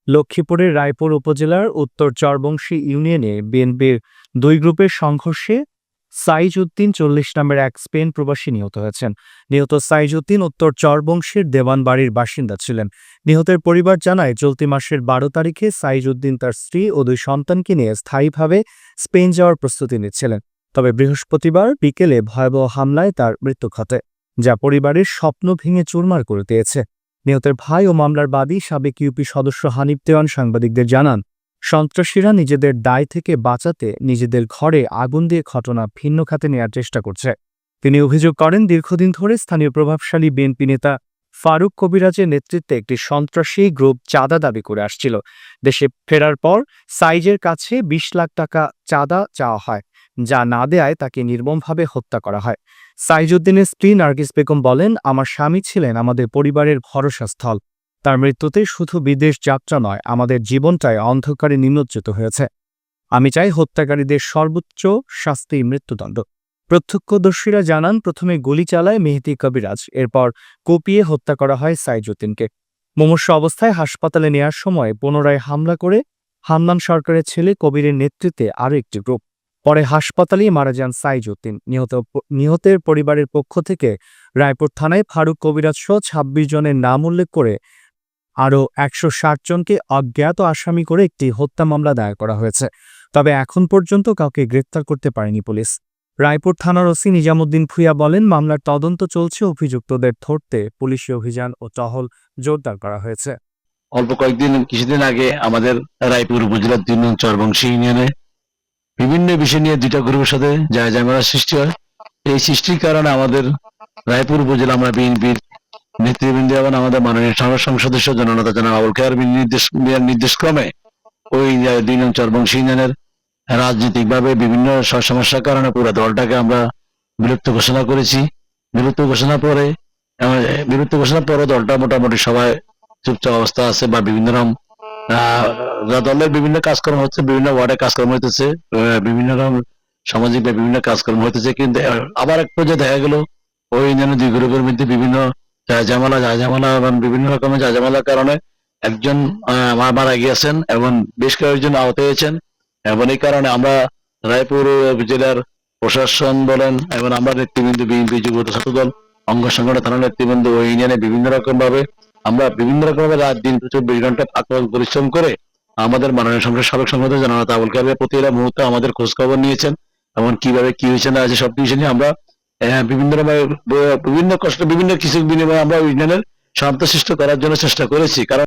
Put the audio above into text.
লক্ষ্মীপুরের রায়পুর উপজেলার উত্তর চরবংশী ইউনিয়নে বিএনপির দুই গ্রুপের সংঘর্ষে সাইজ উদ্দিন ৪০ নামের এক স্পেন প্রবাসী নিহত হয়েছেন। নিহত সাইজ উদ্দিন উত্তর চরবংশীর দেওয়ানবাড়ির বাসিন্দা ছিলেন। নিহতের পরিবার জানায়, চলতি মাসের ১২ তারিখে সাইজ উদ্দিন তার স্ত্রী ও দুই সন্তানকে নিয়ে স্থায়ীভাবে স্পেন যাওয়ার প্রস্তুতি নিচ্ছিলেন। তবে বৃহস্পতিবার বিকেলে ভয়াবহ হামলায় তার মৃত্যু ঘটে, যা পরিবারের স্বপ্ন ভেঙে চুরমার করে দিয়েছে। নিহতের ভাই ও মামলার বাদী সাবেক ইউপি সদস্য হানিফ দেওয়ান সাংবাদিকদের জানান, সন্ত্রাসীরা নিজেদের দায় থেকে বাঁচাতে নিজেদের ঘরে আগুন দিয়ে ঘটনা ভিন্ন খাতে নেয়ার চেষ্টা করছে। তিনি অভিযোগ করেন, দীর্ঘদিন ধরে স্থানীয় প্রভাবশালী বিএনপি নেতা ফারুক কবিরাজের নেতৃত্বে একটি সন্ত্রাসী গ্রুপ চাঁদা দাবি করে আসছিল। দেশে ফেরার পর সাইজের কাছে ২০ লাখ টাকা চাঁদা চাওয়া হয়, যা না দেয়ায় তাকে নির্মমভাবে হত্যা করা হয়। সাইজউদ্দিনের স্ত্রী নার্গিস বেগম বলেন, আমার স্বামী ছিলেন আমাদের পরিবারের ভরসাস্থল। তার মৃত্যুতে শুধু বিদেশ যাত্রা নয়, আমাদের জীবনটাই অন্ধকারে নিমজ্জিত হয়েছে। আমি চাই হত্যাকারীদের সর্বোচ্চ শাস্তি, মৃত্যুদণ্ড। প্রত্যক্ষদর্শীরা জানান, প্রথমে গুলি চালায় মেহেদী কবিরাজ, এরপর কুপিয়ে হত্যা করা হয় সাইজউদ্দিনকে। মুমূর্ষু অবস্থায় হাসপাতালে নেয়ার সময় পুনরায় হামলা করে হান্নান সরকারের ছেলে কবিরের নেতৃত্বে আরও একটি গ্রুপ। পরে হাসপাতালেই মারা যান সাইজউদ্দিন। নিহতের পরিবারের পক্ষ থেকে রায়পুর থানায় ফারুক কবিরাজ সহ ২৬ জনের নাম উল্লেখ করে আরও ১৬০ জনকে অজ্ঞাত আসামি করে একটি হত্যা মামলা দায়ের করা হয়েছে। তবে এখন পর্যন্ত কাউকে গ্রেপ্তার করতে পারেনি পুলিশ। রায়পুর থানার ওসি নিজামুদ্দিন ভূঁইয়া বলেন, মামলার তদন্ত চলছে, অভিযুক্তদের ধরতে পুলিশি অভিযান ও টহল জোরদার করা হয়েছে। অল্প কিছুদিন আগে আমাদের রায়পুর উপজেলার ৩ নং চরবংশী ইউনিয়নে বিভিন্ন বিষয় নিয়ে দুইটা গ্রুপের সাথে ঝামেলার সৃষ্টি হয়। এই সৃষ্টির কারণে আমাদের রায়পুর উপজেলা আমরা বিএনপির নেতৃবৃন্দ এবং আমাদের মাননীয় সংসদ সদস্য জননেতা জনাব আবুল খায়ের নির্দেশ ক্রমে ওই ২ নং চরবংশী ইউনিয়নের রাজনৈতিকভাবে বিভিন্ন সমস্যার কারণে পুরো দলটাকে আমরা বিলুপ্ত ঘোষণা করেছি। বিলুপ্ত ঘোষণার পরে দলটা মোটামুটি সবাই চুপচাপ অবস্থা আছে, বা বিভিন্ন রকম দলের বিভিন্ন কাজকর্ম হচ্ছে, বিভিন্ন ওয়ার্ডে কাজকর্ম হইতেছে, বিভিন্ন রকম সামাজিক বা বিভিন্ন কাজকর্ম হইতেছে। কিন্তু আবার এক পর্যায়ে দেখা গেল ওই ইউনিয়নের দুই গ্রুপের মধ্যে বিভিন্ন ঝামেলা এবং বিভিন্ন রকমের ঝামেলার কারণে একজন মারা গিয়েছেন এবং বেশ কয়েকজন আহত হয়েছেন। এবং এই কারণে আমরা রায়পুর জেলার প্রশাসন বলেন এবং আমরা নেতৃবৃন্দ, বিএনপি যুব ছাত্রদল, অঙ্গ সংগঠন, থানা নেতৃবৃন্দ ওই ইউনিয়নে বিভিন্ন রকম ভাবে রাত দিন ২৪ ঘন্টা পরিশ্রম করে আমাদের মাননীয় সাবেক সংসদ জননেতা আবুল খায়ের প্রতিটা মুহূর্তে আমাদের খোঁজ খবর নিয়েছেন এবং কিভাবে কি হয়েছে না আছে সব কিছু নিয়ে আমরা বিভিন্ন কষ্ট, বিভিন্ন কিছু বিনিময়ে আমরা ইউনিয়নের শান্ত সৃষ্টি করার জন্য চেষ্টা করেছি। কারণ